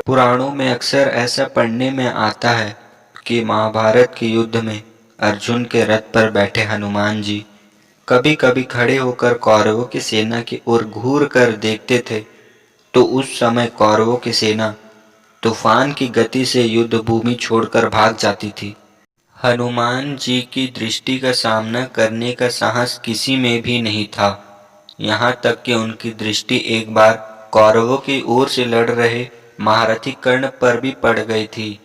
पुराणों में अक्सर ऐसा पढ़ने में आता है कि महाभारत के युद्ध में अर्जुन के रथ पर बैठे हनुमान जी कभी कभी खड़े होकर कौरवों की सेना की ओर घूर कर देखते थे, तो उस समय कौरवों की सेना तूफान की गति से युद्ध भूमि छोड़कर भाग जाती थी। हनुमान जी की दृष्टि का सामना करने का साहस किसी में भी नहीं था। यहाँ तक कि उनकी दृष्टि एक बार कौरवों की ओर से लड़ रहे महारथी कर्ण पर भी पड़ गई थी।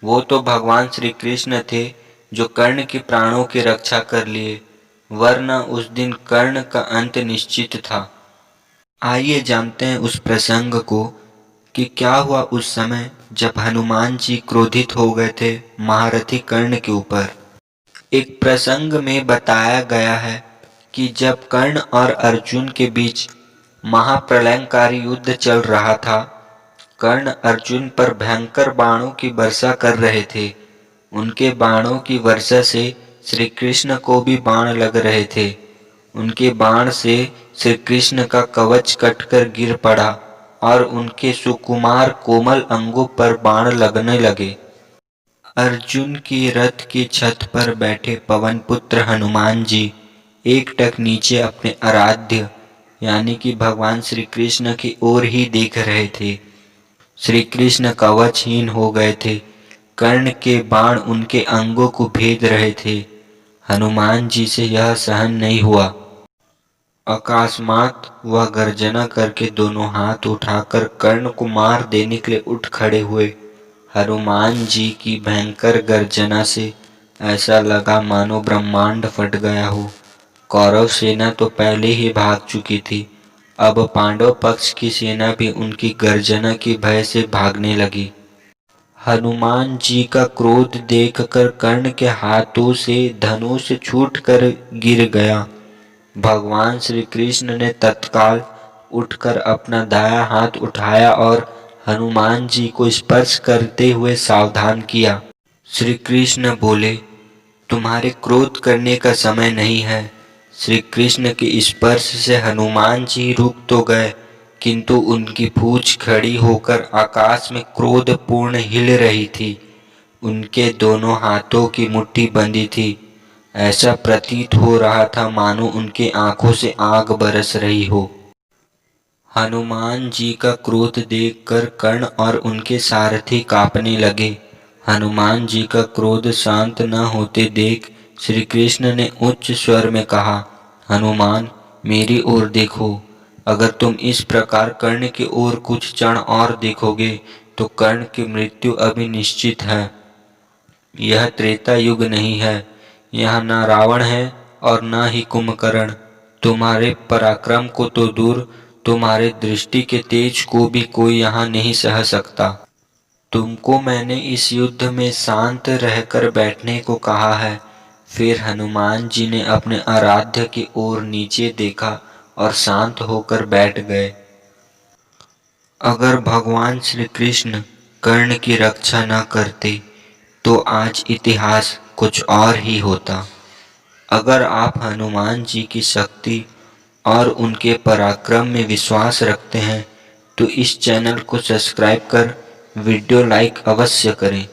वो तो भगवान श्री कृष्ण थे जो कर्ण के प्राणों की रक्षा कर लिए, वरना उस दिन कर्ण का अंत निश्चित था। आइए जानते हैं उस प्रसंग को कि क्या हुआ उस समय जब हनुमान जी क्रोधित हो गए थे महारथी कर्ण के ऊपर। एक प्रसंग में बताया गया है कि जब कर्ण और अर्जुन के बीच महाप्रलयंकारी युद्ध चल रहा था, कर्ण अर्जुन पर भयंकर बाणों की वर्षा कर रहे थे। उनके बाणों की वर्षा से श्री कृष्ण को भी बाण लग रहे थे। उनके बाण से श्री कृष्ण का कवच कटकर गिर पड़ा और उनके सुकुमार कोमल अंगों पर बाण लगने लगे। अर्जुन की रथ की छत पर बैठे पवन पुत्र हनुमान जी एकटक नीचे अपने आराध्य यानी कि भगवान श्री कृष्ण की ओर ही देख रहे थे। श्री कृष्ण कवचहीन हो गए थे। कर्ण के बाण उनके अंगों को भेद रहे थे। हनुमान जी से यह सहन नहीं हुआ। अकस्मात वह गर्जना करके दोनों हाथ उठाकर कर्ण को मार देने के लिए उठ खड़े हुए। हनुमान जी की भयंकर गर्जना से ऐसा लगा मानो ब्रह्मांड फट गया हो। कौरव सेना तो पहले ही भाग चुकी थी, अब पांडव पक्ष की सेना भी उनकी गर्जना की भय से भागने लगी। हनुमान जी का क्रोध देखकर कर्ण के हाथों से धनुष छूटकर गिर गया। भगवान श्री कृष्ण ने तत्काल उठकर अपना दायां हाथ उठाया और हनुमान जी को स्पर्श करते हुए सावधान किया। श्री कृष्ण बोले, तुम्हारे क्रोध करने का समय नहीं है। श्री कृष्ण के स्पर्श से हनुमान जी रुक तो गए, किंतु उनकी पूंछ खड़ी होकर आकाश में क्रोधपूर्ण हिल रही थी। उनके दोनों हाथों की मुट्ठी बंधी थी। ऐसा प्रतीत हो रहा था मानो उनके आंखों से आग बरस रही हो। हनुमान जी का क्रोध देखकर कर्ण और उनके सारथी कांपने लगे। हनुमान जी का क्रोध शांत न होते देख श्री कृष्ण ने उच्च स्वर में कहा, हनुमान, मेरी ओर देखो। अगर तुम इस प्रकार कर्ण की ओर कुछ क्षण और देखोगे तो कर्ण की मृत्यु अभी निश्चित है। यह त्रेता युग नहीं है। यहाँ न रावण है और न ही कुंभकर्ण। तुम्हारे पराक्रम को तो दूर, तुम्हारे दृष्टि के तेज को भी कोई यहाँ नहीं सह सकता। तुमको मैंने इस युद्ध में शांत रहकर बैठने को कहा है। फिर हनुमान जी ने अपने आराध्य की ओर नीचे देखा और शांत होकर बैठ गए। अगर भगवान श्री कृष्ण कर्ण की रक्षा न करते तो आज इतिहास कुछ और ही होता। अगर आप हनुमान जी की शक्ति और उनके पराक्रम में विश्वास रखते हैं तो इस चैनल को सब्सक्राइब कर वीडियो लाइक अवश्य करें।